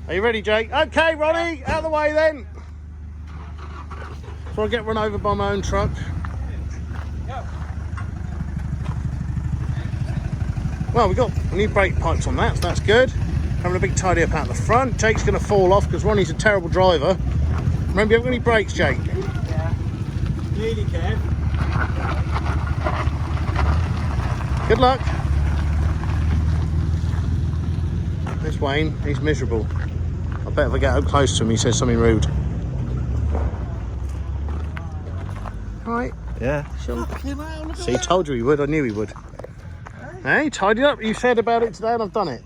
Are you ready, Jake? Okay, Ronnie, out of the way then. Before I get run over by my own truck. Well, we got new brake pipes on that, so that's good. Having a big tidy up out the front. Jake's going to fall off because Ronnie's a terrible driver. Remember, you haven't got any brakes, Jake? Yeah. Really can. Good luck. There's Wayne, he's miserable. I bet if I get up close to him, he says something rude. Right. Yeah. See, told you he would, I knew he would. Hey, tidied up. You said about it today and I've done it.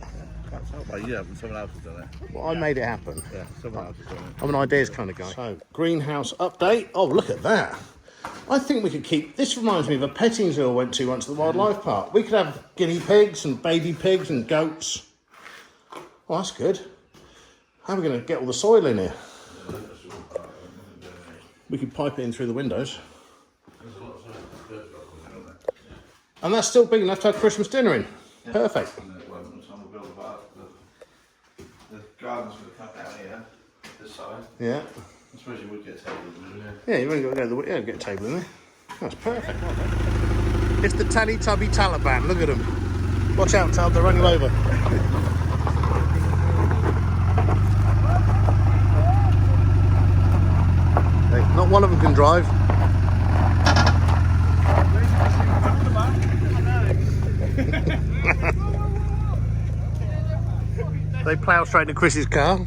That's not like you haven't, someone else has done it. Well, I made it happen. Yeah, someone else has done it. I'm an ideas kind of guy. So, greenhouse update. Oh, look at that. I think we could keep... This reminds me of a petting zoo I went to once at the wildlife park. We could have guinea pigs and baby pigs and goats. Oh, that's good. How are we going to get all the soil in here? We could pipe it in through the windows. And that's still big enough to have Christmas dinner in. Yeah. Perfect. The garden's going to cut out here, this side. Yeah. I suppose you would get a table in there. Yeah, you've only got to go to the... Yeah, get a table in there. That's perfect. It's the Telly Tubby Taliban. Look at them. Watch out, Tub. They're running over. Hey, not one of them can drive. They plough straight into Chris's car.